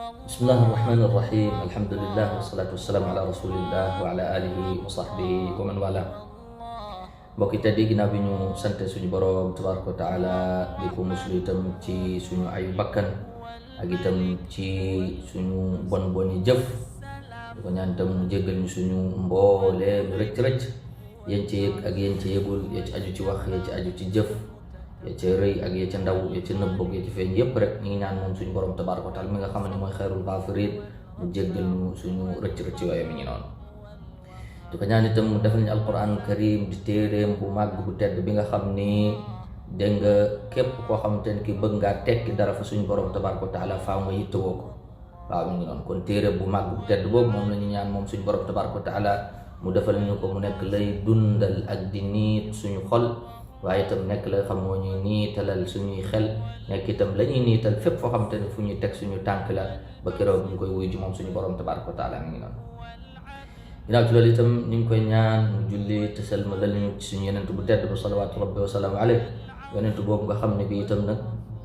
Bismillahirrahmanirrahim. Alhamdulillah wassalatu wassalamu ala rasulillah wa ala alihi wa sahbihi wa man wala. Mbokk yi teddi ginnaaw bi ñu sante suñu borom tabaraka wa taala di ko muslu itam ci suñu ayu bakkan ak itam ci suñu bon boni jëf di ko ñaan itam mu jéggal ñu suñu mbooleem rëcc-rëcc yéen ci yëg ak yéen ci yëgul ya ci aju ci wax ya ci aju ci jëf ya ca rëy ak ya ca ndaw ya ca nëbb ya ci feeñ yépp rek ñu ngi ñaan moom suñu borom tabaraka wa taala mi nga xam ne mooy xayrul gaafirin mu jéggal ñu suñu rëcc-rëcc yooyu mi ngi noonu di ko ñaan itam mu defal ñu alquran karim di téeréem bu màgg bu tedd bi nga xam ni dégg nga képp koo xamante ne ki bëgg ngaa tekki dara fa suñu borom tabaraka wa taala faaw nga yittewoo ko waaw mi ngi noonu kon téere bu màgg bu tedd boobu moom la ñu ñaan moom suñu borom tabaraka wa taala mu defal ñu ko mu nekk lay dundal ak di niit suñu xol waaye itam nekk la xam moo ñuy niitalal suñuy xel nekk itam la ñuy niital fépp foo xamante ne fu ñuy teg suñu tànk la ba keroog ñu koy wuyu ji moom suñu borom tabaraka wa taala mi ngi noonu ginnaaw ci loolu itam ñu ngi koy ñaan mu julli te selmalal ñu ci suñu yenentu bu tedd ba salawaatu rabbi wa salaamu alayhi yenentu boobu nga xam ne bi itam nag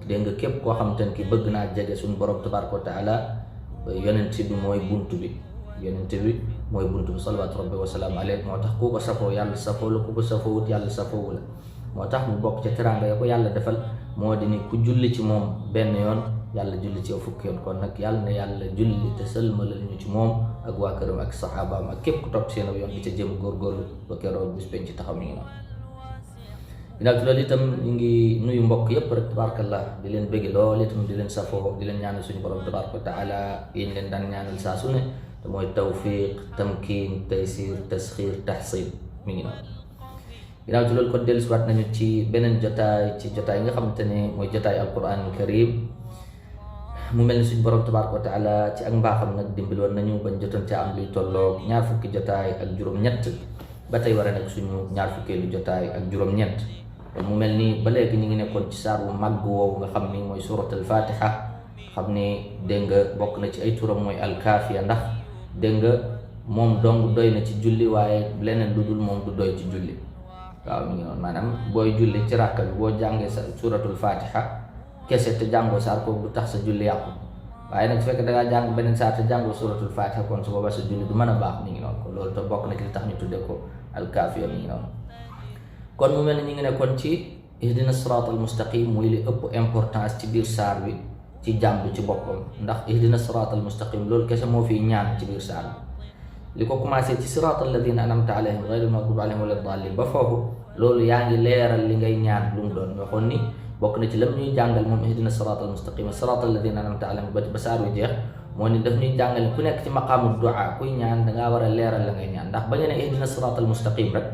dégg nga képp koo xamante ne ki bëgg naa jege suñu borom tabaraka wa taala yonent bi mooy buntu bi yonent bi mooy buntu bi salawaatu rabbi wa salaamu alayhi moo tax ku ko safoo yàlla safoo la ku ko safoowut yàlla safoowu la moo tax mu bokk ca teraanga ya ko yàlla defal moo di ni ku julli ci moom benn yoon yàlla julli ci yow fukki yoon kon nag yàlla na yàlla julli te sëlmalal ñu ci moom ak waa këram ak saxaabaam ak képp ku topp seen yoon di ca jëm góorgóorlu ba keroog bis penc ci taxaw mi ngi noonu ginnaaw ci loolu itam ñu ngi nuyu mbokk yépp rek tabarakallah di leen bëgg lool itam di leen safoo di leen ñaanal suñu borom tabaraka wa taala yéen leen daan ñaanal saa su ne te mooy tawfiq tamkin taysir tasxiir tahsin mi ngi noonu ginnaaw ci loolu kon dellusiwaat nañu ci beneen jotaay ci jotaay nga xamante ne mooy jotaay alquran karim mu mel ni suñu borom tabaraka wa taala ci ak mbaaxam nag dimbaloon nañu bañ jotoon ca am luy tolloog ñaar fukki jotaay ak juróom-ñett ba tey war a nekk suñu ñaar fukkeelu jotaay ak juróom-ñett kon mu mel ni ba léegi ñu ngi nekkoon ci saar bu màgg woowu nga xam ni mooy surat al fatiha xam ni dégg nga bokk na ci ay turam mooy alkaafiya ndax dégg nga moom dong doy na ci julli waaye leneen lu dul moom du doy ci julli waaw mi ngi noonu maanaam booy julli ci ràkka bi boo jàngee sa suratul fatiha kese te jàngoo saar kooku du tax sa julli yàqu waaye nag su fekkee da ngaa jàng beneen saar te jàngoo suratul fatiha kon su boobaa sa julli du mën a baax mi ngi noonu kon loolu te bokk na ci li tax ñu tuddee ko alkaafiya mi ngi noonu kon mu mel ni ñu ngi nekkoon ci ihdina siratal mustaqim muy li ëpp importance ci biir saar bi ci jàmm ci boppam ndax ihdina siratal mustaqim loolu kese moo fiy ñaan ci biir saar bi li ko commencé ci siratal ladina anamta alayhim ghayril maghdubi alayhim wala dallin ba foofu loolu yaa ngi leeral li ngay ñaan lu mu doon waxoon ni bokk na ci lam ñuy jàngal moom ihdina siratal mustaqim siratal ladina anamta alayhim ba saar wi jeex moo ni daf ñuy jàngal ku nekk ci maqaamu du'a kuy ñaan dangaa war a leeral la ngay ñaan ndax bañu ne ihdina siratal mustaqim rek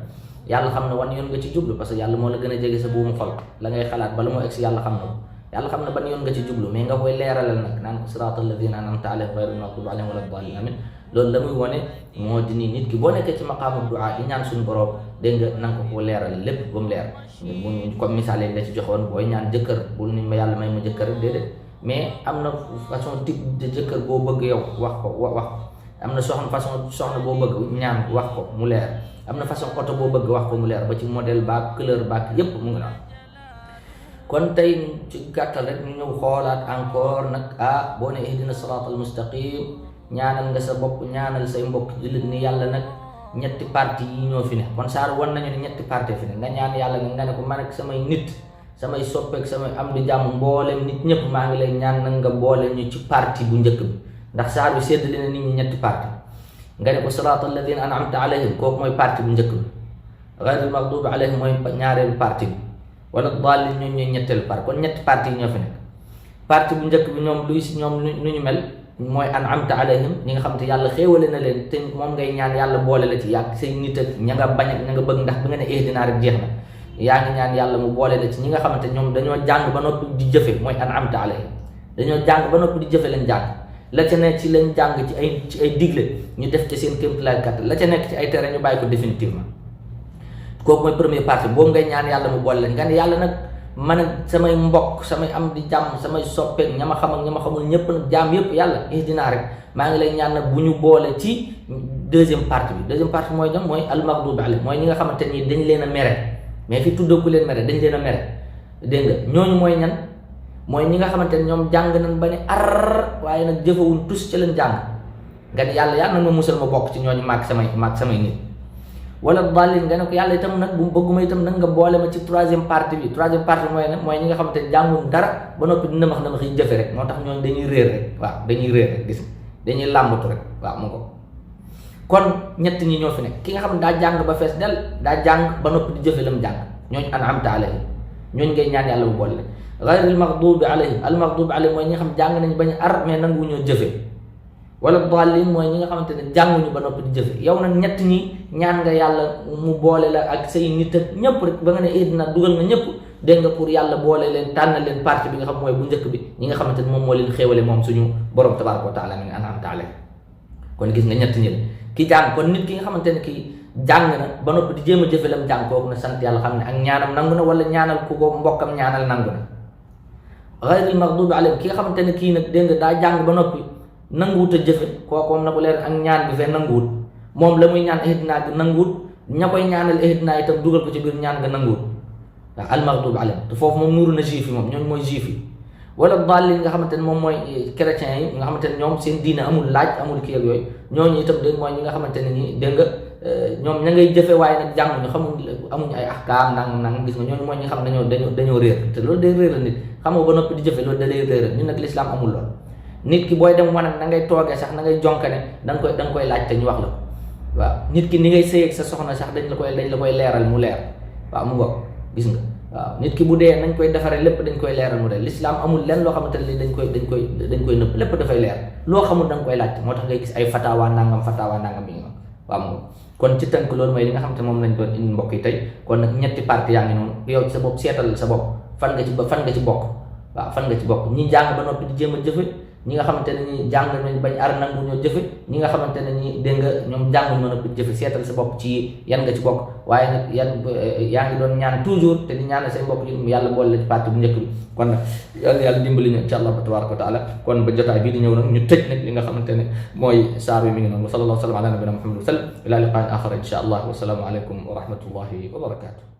yàlla xam ne wan yoon nga ci jublu parce que yàlla moo la gën a jege sa buumu xol la ngay xalaat bala moo egsi yàlla xam na ko yàlla xam ne ban yoon nga ci jublu mais nga koy leeralal nag naan ko siratal ladina anamta alayhim ghayril maghdubi alayhim wala dallin amin loolu la muy wane moo di ni nit ki boo nekkee ci maqaamu du'a di ñaan suñu borom dégg nga na nga ko leeral lépp ba mu leer bu comme misaal yi nga ci joxoon booy ñaan jëkkër bul ni ma yàlla may ma jëkkër rek déedéet mais am na façon type de jëkkër boo bëgg yow wax ko am na soxna boo bëgg ñaan wax ko mu leer am na façon oto boo bëgg wax ko mu leer ba ci modèle baak couleur baak yépp mu ngi noonu kon tey ci gàttal rek ñu ñëw xoolaat encore nag boo ne ihdina siratal mustaqim ñaanal nga sa bopp ñaanal say mbokk jullit ni yàlla nag ñetti parti yi ñoo fi ne kon saar wan nañu ne ñetti parti fi ne nga ñaan yàlla nga ne ko man ak samay nit samay soppeek samay am di jàmm mboolem nit ñëpp maa ngi lay ñaan nag nga boole ñu ci parti bu njëkk bi ndax saar bi séddale na nit ñi ñetti parti nga ne ko siratal ladina an'amta alayhim kooku mooy parti bu njëkk bi ghayril maghdubi alayhim mooy ñaareelu parti bi wala dallin ñoom ñooy ñetteelu parti kon ñetti parti yi ñoo fi nekk parti bu njëkk bi ñoom lu ñu mel mooy an'amta alayhim ñi nga xam te yàlla xéewale na leen te moom ngay ñaan yàlla boole la ci yàgg say nit ak ña nga bañ ak ña nga bëgg ndax bi nga ne ihdina rek jeex na yaa ngi ñaan yàlla mu boole la ci ñi nga xamante ñoom dañoo jàng ba noppi di jëfe mooy an'amta alayhim dañoo jàng ba noppi di jëfe leen jàng la ca nekk ci lañ jàng ci ay digle ñu def ci seen kéemtulaay kàttan la ca nekk ci ay tere ñu bàyyi ko définitivement kooku mooy première partie boobu ngay ñaan yàlla mu boole leen nga ne yàlla nag man ak samay mbokk samay am di jàmm samay soppeek ña ma xam ak ña ma xamul ñëpp nag jaam yëpp yàlla ihdina rek maa ngi lay ñaan nag bu ñu boole ci deuxième partie mooy ñoom mooy al maghdubi alayhim mooy ñi nga xamante ni dañ leen a mere mais fi tuddagu leen mere dañ leen a mere dégg nga ñooñu mooy ñan mooy ñi nga xamante ne ñoom jàng nañ ba ne ar waaye nag jëfewuñ tus ci leen jàng nga ne yàlla nag ma musal ma bokk ci ñooñu maag samay nit. wala dallin nga ne ko yàlla itam nag bu bëgguma itam nag nga boole ma ci troisième partie bi mooy ñi nga xamante ne jànguñ dara ba noppi di nëmax yi jëfe rek moo tax ñooñu dañuy réer rek waaw dañuy réer rek gis dañuy làmbatu rek waaw mu ko kon ñett ñi ñoo fi nekk ki nga xam ne daa jàng ba fees del daa jàng ba noppi di jëfe lam jàng ñooñu an'amta alayhim ñooñu ngay ñaan yàlla bu boole leen ghayril maghdubi alayhim al maghdubi alayhim mooy ñi nga xam jàng nañ bañ ar mais nanguwuñoo jëfe wala dallin mooy ñi nga xamante ne jànguñu ba noppi di jëfe yow nag ñett ñi ñaan nga yàlla mu boole la ak say nit ak ñëpp rek ba nga ne ihdina dugal nga ñëpp dégg nga pour yàlla boole leen tànn leen partie bi nga xam mooy bu njëkk bi ñi nga xamante ne moom moo leen xéewale moom suñu borom tabaraka wa taala mi an'amta alayhim kon gis nga ñett ñi la ki jàng kon nit ki nga xamante ne kii jàng na ba noppi di jéem a jëfe lam jàng kooku na sant yàlla xam ne ak ñaanam nangu na wala ñaanal ku ko mbokkam ñaanal nangu na ghayril maghdubi alayhim ki nga xamante ne kii nag dégg nga daa jàng ba noppi nanguwut a jëfe kooku moom na ko leer ak ñaan bi fee nanguwut moom la muy ñaan ihdina gi nanguwut ña koy ñaanal ihdina itam dugal ko ci biir ñaan nga nanguwut waaw al maghdubi alayhim te foofu moom nuuru na juif yi moom ñooñu mooy juif yi wala dallin nga xamante ne moom mooy chrétiens yi nga xamante ne ñoom seen diine amul laaj amul kii ak yooyu ñooñu itam dégg mooy ñi nga xamante ne ñi dégg nga ñoom ña ngay jëfe waaye nag jànguñu amuñu ay ahkaam nangam gis nga ñooñu mooy ñi xam dañoo réer te loolu day réeral nit xamoo ba noppi di jëfe loolu da lay réeral ñun nag l'islam amul lool nit ki booy dem wanag na ngay toogee sax na ngay jonkane da nga koy laaj te ñu wax la ko waaw nit ki ni ngay sëy ak sa soxna sax dañ la koy leeral mu leer waaw mu ngoog gis nga waaw nit ki bu dee nañ koy defaree lépp dañ koy leeral mu leer l'islam amul lenn loo xamante ne dañ koy nëpp lépp dafay leer loo xamul da nga koy laajte moo tax ngay gis ay fatawa nangam yi nga waaw mu kon ci tënk loolu mooy li nga xamante moom lañ doon indi mbokk yi tey kon nag ñetti parti yaa ngi noonu yow ci sa bopp seetal sa bopp fan nga ci bokk waaw fan nga ci bokk ñi jàng ba noppi di jéem a jëfe ñi nga xamante ne ñi jàng nañ bañ ar nangu ñoo jëfe ñi nga xamante ne ñi dégg nga ñoom jànguñ mën a jëfe seetal sa bopp ci yan nga ci bokk waaye nag yaa ngi doon ñaan toujours te di ñaanal say mbokk yi yàlla boole la ci parti bu njëkk bi kon nag yàlla dimbali ñu insha Allah tabaraka wa taala kon ba jotaay bii di ñëw nag ñu tëj nag li nga xamante ne mooy saar bi mi ngi noonu wa sallallahu sallam ala nabina Muhammad wa sallam ila liqa'in akhar insha Allah wa salaamu alaykum wa rahmatullahi wa barakatuh